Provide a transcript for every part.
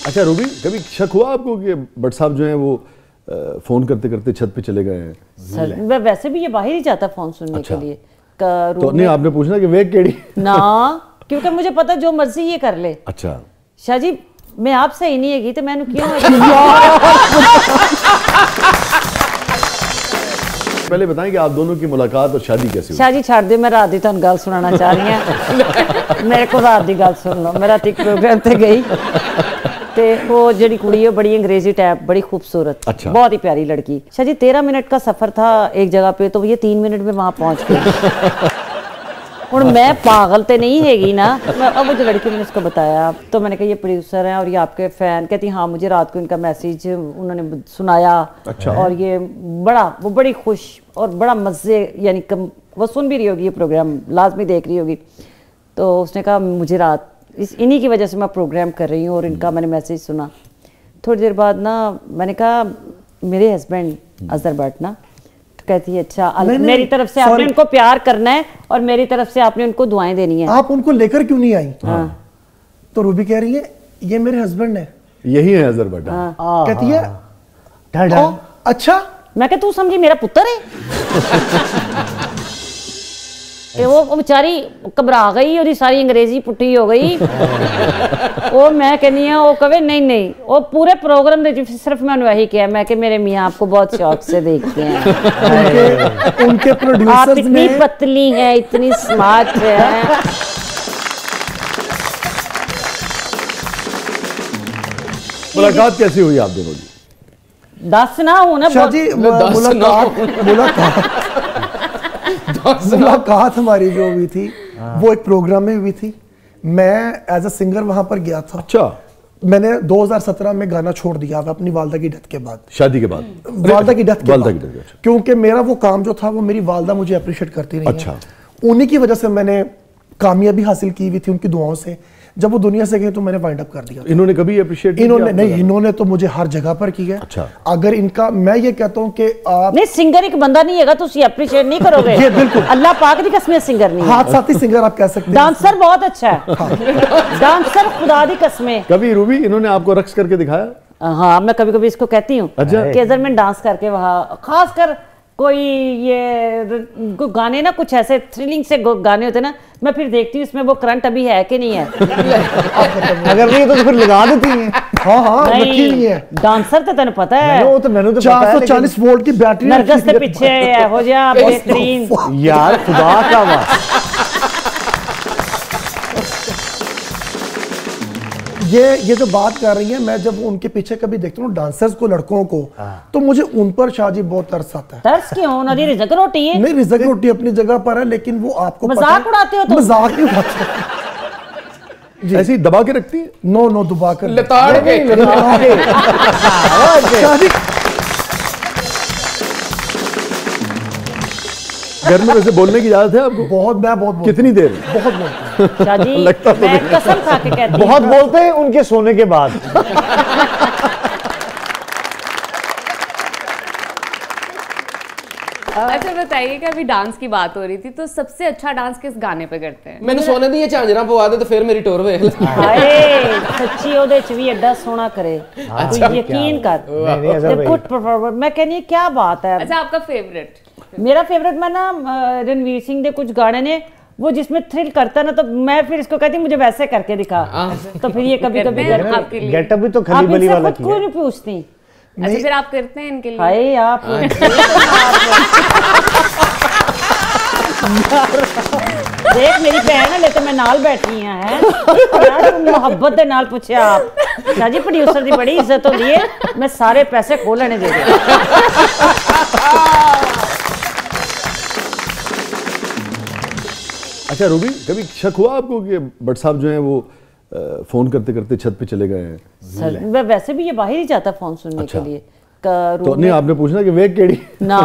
अच्छा रूबी, कभी शक हुआ आपको कि भट्ट साहब जो हैं वो फोन करते करते छत पे चले गए हैं? सर वैसे भी ये बाहर ही जाता फोन सुनने के लिए तो नहीं आपने पूछना कि वे केड़ी ना, क्योंकि मुझे पता जो मर्जी ये कर ले। अच्छा शाह जी मैं आपसे ही नहीं है तो मैंने क्यों पहले बताएं कि आप दोनों की मुलाकात और शादी कैसे हुई? शाह जी छाड़ दे, मैं रात दी तुहानू गल सुनाना चाह रही हूं। मेरे को रात दी गल सुन लो। मैं रात एक प्रोग्राम ते गई ते वो जड़ी कुड़ी है बड़ी अंग्रेजी टाइप, बड़ी खूबसूरत, अच्छा। बहुत ही प्यारी लड़की। शाह जी 13 मिनट का सफर था एक जगह पे, तो ये 3 मिनट में वहां पहुंच गई। और मैं पागल तो नहीं हैगी ना। अब वो जो लड़की मैंने उसको बताया तो मैंने कहा ये प्रोड्यूसर हैं और ये आपके फैन। कहती हाँ मुझे रात को इनका मैसेज उन्होंने सुनाया। अच्छा। और ये वो बड़ी खुश और बड़ा मज़े, यानी वो सुन भी रही होगी ये प्रोग्राम, लाजमी देख रही होगी। तो उसने कहा मुझे रात इन्हीं की वजह से मैं प्रोग्राम कर रही हूँ और इनका मैंने मैसेज सुना। थोड़ी देर बाद ना मैंने कहा मेरे हस्बैंड अजहर भट्ट ना, तो कहती है अच्छा मेरी तरफ से आपने उनको प्यार करना है और मेरी तरफ से आपने उनको दुआएं देनी है। आप उनको लेकर क्यों नहीं आई? हाँ। तो रूबी कह रही है ये मेरे हस्बैंड है, यही है अजहर भट्ट। हाँ। कहती है अच्छा, मैं क्या तू समझी मेरा पुत्र है? वो बेचारी घबरा गई और सारी अंग्रेजी पुट्टी हो गई। वो मैं कहनी है वो कहे नहीं वो पूरे प्रोग्राम में सिर्फ मैंने वही किया, मैं कि मेरे मियाँ आपको बहुत शौक से देखते हैं। उनके प्रोड्यूसर्स आप इतनी पतली हैं, इतनी स्मार्ट है। मुलाकात कैसी हुई आप दोनों की? 10 ना हो ना मुलाकात हमारी जो हुई थी वो एक प्रोग्राम में हुई थी। मैं एज अ सिंगर वहां पर गया था। अच्छा। मैंने 2017 में गाना छोड़ दिया अपनी वालदा की डेथ के बाद, शादी के बाद, वालदा की डेथ के बाद, क्योंकि मेरा वो काम जो था वो मेरी वालदा मुझे अप्रिशिएट करती रही। अच्छा। उन्हीं की वजह से मैंने कामयाबी हासिल की हुई थी उनकी दुआओं से। जब वो दुनिया से गए तो मैंने वाइंड अप कर दिया। इन्होंने कभी अप्रिशिएट इन्होंने तो मुझे हर जगह पर किया। अच्छा। अगर इनका मैं ये कहता हूं कि आप नहीं सिंगर एक बंदा नहीं है तो अप्रिशिएट नहीं करोगे। ये बिल्कुल अल्लाह पाक की कसम सिंगर नहीं है, हाथ साथी सिंगर आप कह सकते हैं। डांसर बहुत अच्छा है। हाँ। डांसर खुदा दी कसमें। कभी रूबी इन्होंने आपको रक्स करके दिखाया? हाँ मैं कभी कभी इसको कहती हूँ कि अजहर में डांस करके वहाँ, खासकर कोई ये गाने ना कुछ ऐसे थ्रिलिंग से गाने होते ना, मैं फिर देखती हूँ इसमें वो करंट अभी है कि नहीं है। अगर नहीं तो फिर लगा देती हैं। हाँ नहीं है। डांसर तो तेन पता है वो तो मैंने तो 440 वोल्ट की बैटरी नरगस के पीछे हो जा बेहतरीन यार खुदा का वास्ता। ये जो बात कर रही है, मैं जब उनके पीछे कभी देखता हूँ डांसर्स को, लड़कों को, तो मुझे उन पर शाहजी बहुत तरस आता है। तरस क्यों? उन्होंने रिज़्क रोटी है। नहीं रिज़्क रोटी अपनी जगह पर है, लेकिन वो आपको मजाक उड़ाते हो? तो मजाक नहीं उड़ाते, ऐसे ही दबा के रखती है? नो दबा कर लताड़ के। घर में वैसे बोलने की इजाजत है आपको? बहुत कितनी देर? बहुत शादी लगता तो मैं कसम खा के कहती हूं बहुत बोलते हैं उनके सोने के बाद। अच्छा बताइएगा, अभी डांस की बात हो रही थी तो सबसे अच्छा डांस किस गाने पे करते हैं? मैंने सोने दी झांजरा पवा दे तो फिर मेरी टोर वेख ले। हाय सच्ची ओदे च भी एडा सोना करे, तू यकीन कर। गुड परफॉर्मर, मैं कहनी क्या बात है। अच्छा आपका फेवरेट? मेरा फेवरेट मैं ना रणवीर सिंह दे कुछ गाने ने वो जिसमें थ्रिल करता ना, तो मैं फिर इसको कहती मुझे वैसे करके दिखा। तो फिर ये कभी कभी गेटअप भी तो खली बली वाला किया। कोई नहीं पूछती। अच्छा फिर आप करते हैं इनके लिए? हाय आप देख मेरी बहन है लेते मैं नाल बैठी है मोहब्बत दे नाल पूछे आप शाह जी प्रोड्यूसर की बड़ी इज्जत होती है, मैं सारे पैसे खो लेने दे दे। अच्छा रूबी, कभी शक हुआ आपको कि भट्ट साहब जो हैं वो फोन करते करते छत पे चले गए हैं? सर वैसे भी ये बाहर ही जाता फोन सुनने के लिए। तो नहीं आपने पूछना कि वे केड़ी ना,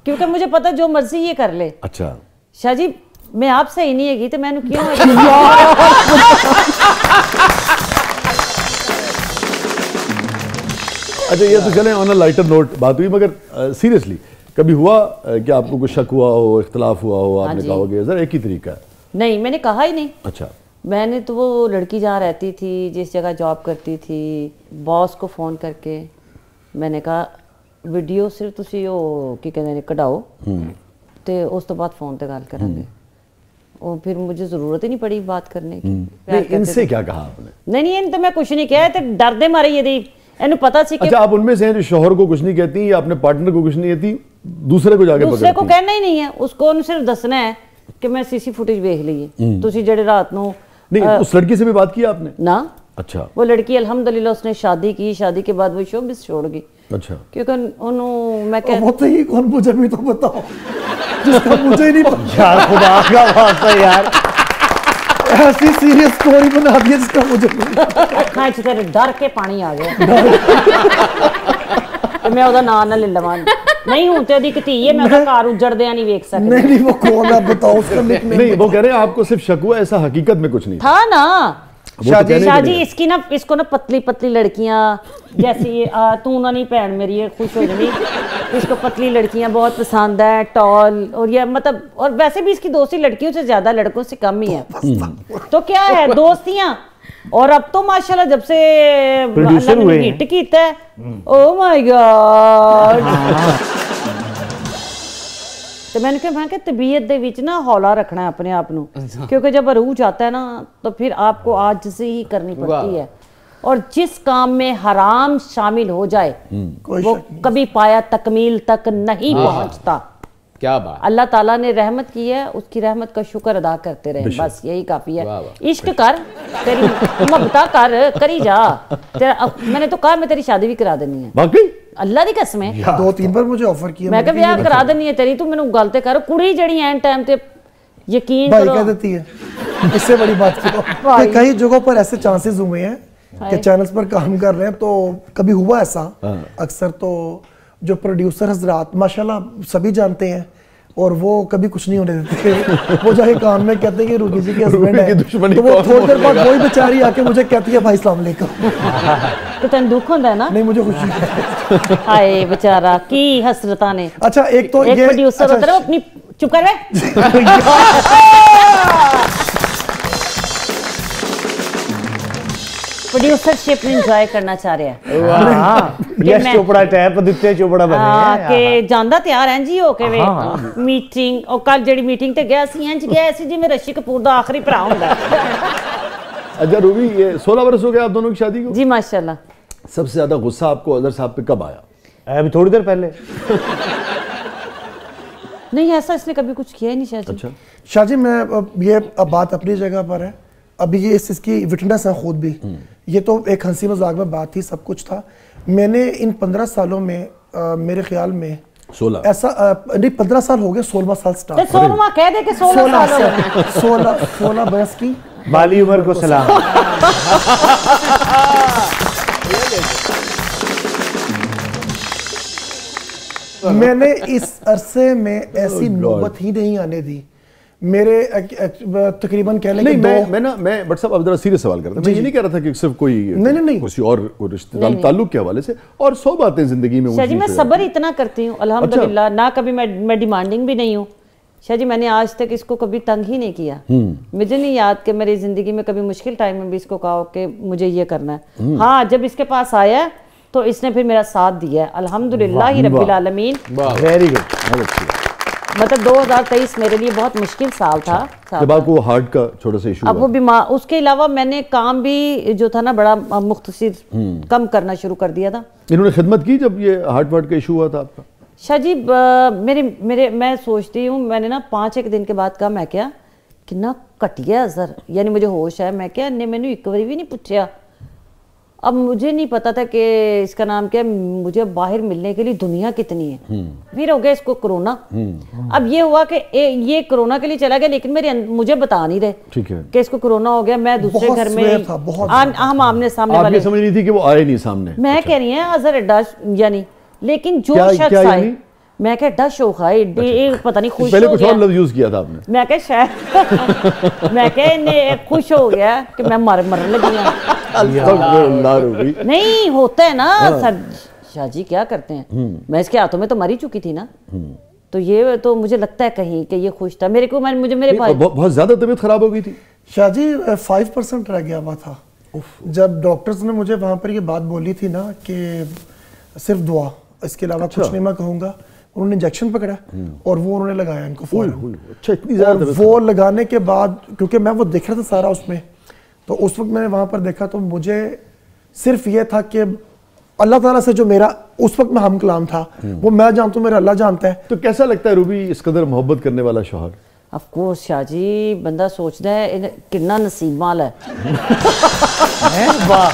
क्योंकि मुझे पता जो मर्जी ये कर ले। अच्छा। शाह जी मैं आपसे ही नहीं हैगी तो मैंने क्यों अच्छा ये तो चले ऑन अ लाइटर नोट बात हुई, मगर सीरियसली कभी हुआ कि आपको कुछ शक हुआ हो, इख्तलाफ हुआ हो, आपने कहा हो कि सर एक ही तरीका है? नहीं मैंने कहा ही नहीं। अच्छा। मैंने तो वो लड़की जहाँ रहती थी, जिस जगह जॉब करती थी, बॉस को फ़ोन करके मैंने कहा वीडियो सिर्फ तुसी वो की कहते हैं कढ़ाओ ते उस तो बाद फ़ोन ते गल करांगे। और फिर मुझे ज़रूरत ही नहीं पड़ी बात करने की। नहीं, इनसे क्या कहा आपने? नहीं इन तो मैं कुछ नहीं कहा, तो डर दे मारे यदि इन्हें पता सी कि अच्छा, आप उनमें से हैं जो शोहर को कुछ नहीं कहती या अपने पार्टनर को कुछ नहीं कहती, दूसरे को जाके दूसरे को पकड़ती? कहना ही नहीं है, उसको उन्हें सिर्फ दसना है कि मैं सीसी फुटेज देख ली है तुसी जेड़े रात नु नहीं, उस लड़की से भी बात की आपने? ना। अच्छा। वो लड़की अल्हम्दुलिल्लाह उसने शादी की, शादी के बाद वो शोबिस छोड़ गई। अच्छा। क्योंकि उन्होंने मैं कह वो तो ही कौन, मुझे भी तो बताओ जिसका मुझे ही नहीं पता। यार खुदा का वास्ता यार, ऐसी सीरियस स्टोरी बना दी जिसका मुझे अखां च तेरे डर के पानी आ गया। ते मैं ओदा नाम ना ले लवां। नहीं हूं ते ओदी कती है, मैं ओदा घर उजड़दिया नहीं वेख सकती। नहीं वो कौन है बताओ उसका निकनेम। नहीं, वो कह रहे हैं आपको सिर्फ शक हुआ, ऐसा हकीकत में कुछ नहीं था। था ना वो तो कहने के शादी लिए। इसकी ना, इसको ना पतली पतली लड़कियां जैसी तू ना नहीं भैन मेरी है खुश हो जानी, इसको पतली लड़कियां बहुत पसंद है, टॉल, और ये मतलब, और वैसे भी इसकी दोस्ती लड़कियों से ज्यादा लड़कों से कम ही है। तो क्या है दोस्तियां। और अब तो माशाल्लाह जब से प्रोड्यूसर हुए हैं। हिट कीता है, ओ माय गॉड। तो मैंने कहा तबीयत दे विच ना हौला रखना है अपने आप नू, क्योंकि जब रूह जाता है ना तो फिर आपको आज से ही करनी पड़ती है। और जिस काम में हराम शामिल हो जाए वो कभी पाया तकमील तक नहीं पहुंचता। क्या बात। अल्लाह ताला ने रहमत की है, उसकी रहमत का शुक्र अदा करते रहे, बस यही काफी है। इश्क कर, तेरी मोहब्बत करी जा। मैंने तो कहा मैं तेरी शादी भी करा देनी है, वाकई अल्लाह दी कसम है। 2-3 बार मुझे ऑफर किया, मैं कहा ब्याह करा देनी है तेरी, तू मैनू गल ते कर। कुड़ी जड़ी एंड टाइम ते यकीन भाई करो कह देती है इससे बड़ी बात क्यों। कई जगहों पर ऐसे चांसेस हुए हैं कि चैनल्स पर काम कर रहे हैं तो कभी हुआ ऐसा। अक्सर तो जो प्रोड्यूसर हजरात माशाल्लाह सभी जानते हैं और वो कभी कुछ नहीं होने देते। वो जाके काम में कहते हैं कि रूबी जी के हस्बैंड है, तो वो थोड़ी देर बाद वही बेचारी आके मुझे कहती है भाई अस्सलाम वालेकुम। तो तेन दुख होंदा है ना? नहीं मुझे खुशी है। हाय बेचारा की हसरता ने। अच्छा एक तो एक ये प्रोड्यूसर अच्छा, होता है, वो अपनी चुप कर बे। प्रोड्यूसरशिप एंजॉय करना चाह रहा है। हाँ यश चोपड़ा टाइप आदित्य चोपड़ा बने हैं के ਜਾਂਦਾ ਤਿਆਰ ਐਂ ਜੀ ਹੋ ਕੇ ਵੇ ਮੀਟਿੰਗ। ਉਹ ਕੱਲ ਜਿਹੜੀ ਮੀਟਿੰग ਤੇ ਗਿਆ ਸੀ ਇੰਜ ਗਿਆ ਸੀ ਜਿਵੇਂ ਰਸ਼ੀ ਕਪੂਰ ਦਾ ਆਖਰੀ ਭਰਾ ਹੁੰਦਾ। अच्छा रूबी, ये 16 वर्ष हो गए आप दोनों की शादी को? जी माशाल्लाह। सबसे ज्यादा गुस्सा आपको अजहर साहब पे कब आया? अभी थोड़ी देर पहले। नहीं ऐसा इसने कभी कुछ किया ही नहीं शायद। अच्छा शाहजी मैं ये अब बात अपनी जगह पर है, अभी ये इसकी विटनेस है खुद भी। ये तो एक हंसी मजाक में बात थी, सब कुछ था। मैंने इन 15 सालों में मेरे ख्याल में 16 ऐसा नहीं 15 साल हो गए, 16वां साल तो स्टार्ट। 16वां कह दे कि 16 साल हो गए। 16 बरस की बाली उम्र को सलाम। मैंने इस अरसे में ऐसी नौबत ही नहीं आने दी। मेरे तकरीबन कह लें कि मैं बट साहब अब जरा सीरियस सवाल करता हूं। मैं ये नहीं कह रहा था कि सिर्फ कोई नहीं किसी और रिश्तेदार ताल्लुक के हवाले से, और 100 बातें जिंदगी में शाह जी मैं सब्र इतना करती हूँ अल्हम्दुलिल्लाह। ना कभी मैं डिमांडिंग भी नहीं हूँ शाह जी। मैंने आज तक इसको कभी तंग ही नहीं किया। मुझे नहीं याद कि मेरी जिंदगी में कभी मुश्किल टाइम में भी इसको कहा कि मुझे ये करना है। हाँ जब इसके पास आया तो इसने फिर मेरा साथ दिया अल्हम्दुलिल्लाह ही रब्बिल आलमीन। Very good. मतलब 2023 मेरे लिए बहुत मुश्किल साल था। जब आपको हार्ट का छोटा सा इशू अब वो बीमार, उसके अलावा मैंने काम भी जो था ना बड़ा मुख्तसर कम करना शुरू कर दिया था। इन्होंने खिदमत की जब ये हार्ट का इशू हुआ था आपका? शाह जी मेरे मैं सोचती हूँ, मैंने ना 5-1 दिन के बाद कहा मैं क्या कितना घटिया असर, यानी मुझे होश है। मैं क्या ने मैंने एक बारी भी नहीं पूछा। अब मुझे नहीं पता था कि इसका नाम क्या, मुझे बाहर मिलने के लिए दुनिया कितनी है। फिर हो गया इसको कोरोना। अब ये हुआ कि ये कोरोना के लिए चला गया, लेकिन मुझे बता नहीं रहे ठीक है कि इसको कोरोना हो गया। मैं दूसरे घर में हम आमने सामने वाले समझ नहीं थी कि वो आए नहीं सामने। मैं कह रही है अजहर एड्डा यानी, लेकिन जो शख्स आए मैं क्या एड्डा शौक है पता नहीं खुश पहले हो कुछ और लफ्ज़ यूज किया था आपने। मैं क्या शायद मैं क्या इन्हें खुश हो गया कि मैं मरने लगी हूँ। नहीं होता है ना सर शाह जी, क्या करते हैं। मैं इसके हाथों में तो मरी चुकी थी ना, तो ये तो मुझे लगता है कहीं कि ये खुश था। मेरे को मुझे मेरे भाई बहुत ज्यादा तबीयत खराब हो गई थी शाहजी 5% रह गया हुआ था। जब डॉक्टर्स ने मुझे वहाँ पर ये बात बोली थी ना कि सिर्फ दुआ, इसके अलावा कुछ नहीं मैं कहूँगा, उन्होंने इंजेक्शन पकड़ा और वो उन्होंने लगाया इनको फौरन। अच्छा, इतनी ज़्यादा वो लगाने के बाद क्योंकि मैं वो देख रहा था सारा उसमें, तो उस वक्त मैंने वहाँ पर देखा तो मुझे सिर्फ ये था कि अल्लाह ताला से जो मेरा उस वक्त में हम कलाम था वो मैं जानता हूँ, मेरा अल्लाह जानता है। तो कैसा लगता है रूबी इस कदर मोहब्बत करने वाला शौहर? ऑफ कोर्स शाहजी, बंदा सोचता है कितना नसीब वाला है। वाह